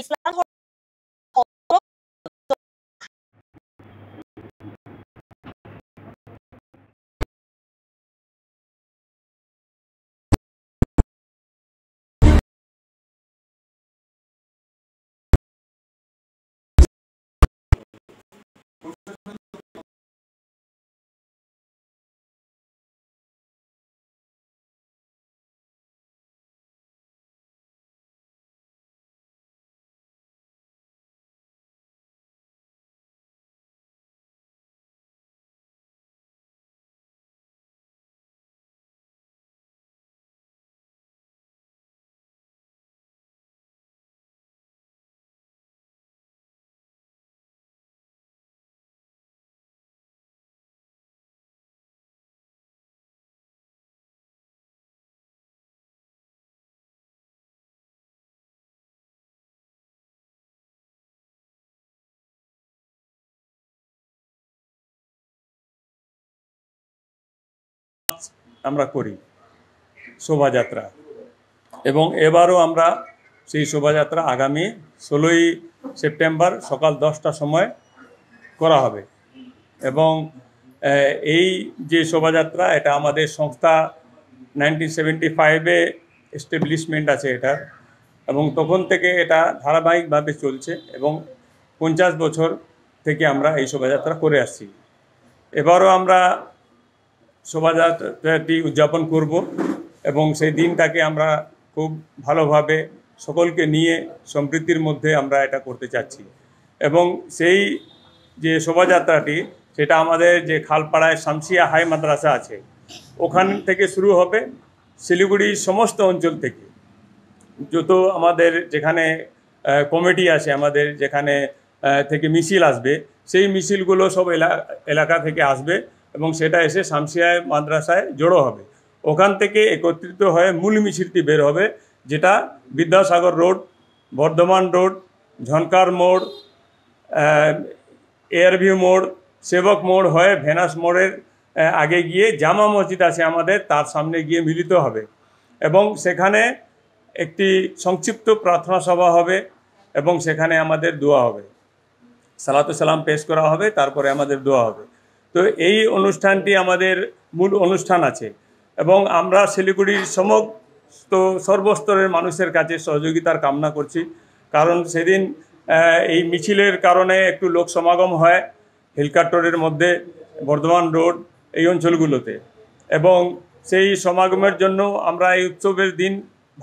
ইসলাম আমরা করি শোভাযাত্রা, এবং এবারও আমরা সেই শোভাযাত্রা আগামী 16ই সেপ্টেম্বর সকাল 10টার সময় করা হবে। এবং এই যে শোভাযাত্রা, এটা আমাদের সংস্থা 1975-এ এস্টাবলিশমেন্ট আছে এটার, এবং তখন থেকে এটা ধারাবাহিকভাবে চলছে এবং 50 বছর থেকে আমরা এই শোভাযাত্রা করে আসছি। এবারও আমরা শোভাযাত্রাটি উদযাপন করব এবং সেই দিনটাকে আমরা খুব ভালোভাবে সকলকে নিয়ে সম্প্রীতির মধ্যে আমরা এটা করতে চাচ্ছি। এবং সেই যে শোভাযাত্রাটি, সেটা আমাদের যে খালপাড়ায় শামসিয়া হাই মাদ্রাসা আছে ওখান থেকে শুরু হবে। শিলিগুড়ির সমস্ত অঞ্চল থেকে যত আমাদের যেখানে কমিটি আছে, আমাদের যেখানে থেকে মিছিল আসবে, সেই মিছিলগুলো সব এলাকা থেকে আসবে এবং সেটা এসে শামসিয়া মাদ্রাসায় জড়ো হবে। ওখান থেকে একত্রিত হয়ে মূল মিছিলটি বের হবে, যেটা বিদ্যাসাগর রোড, বর্ধমান রোড, ঝনকার মোড়, এয়ারভিউ মোড়, সেবক মোড় হয়ে ভেনাস মোড়ের আগে গিয়ে জামা মসজিদ আছে আমাদের, তার সামনে গিয়ে মিলিত হবে। এবং সেখানে একটি সংক্ষিপ্ত প্রার্থনা সভা হবে এবং সেখানে আমাদের দোয়া হবে, সালাতু সালাম পেশ করা হবে, তারপরে আমাদের দোয়া হবে। তো এই অনুষ্ঠানটি আমাদের মূল অনুষ্ঠান আছে এবং আমরা শিলিগুড়ির সমস্ত সর্বস্তরের মানুষের কাছে সহযোগিতার কামনা করছি। কারণ সেদিন এই মিছিলের কারণে একটু লোক সমাগম হয় হিলকাট্টরের মধ্যে, বর্ধমান রোড এই অঞ্চলগুলোতে, এবং সেই সমাগমের জন্য আমরা এই উৎসবের দিন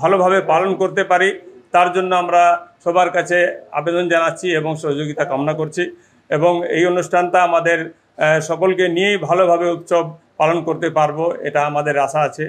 ভালোভাবে পালন করতে পারি, তার জন্য আমরা সবার কাছে আবেদন জানাচ্ছি এবং সহযোগিতা কামনা করছি। এবং এই অনুষ্ঠানটা আমাদের সকলকে নিয়েই ভালোভাবে উৎসব পালন করতে পারবো, এটা আমাদের আশা আছে।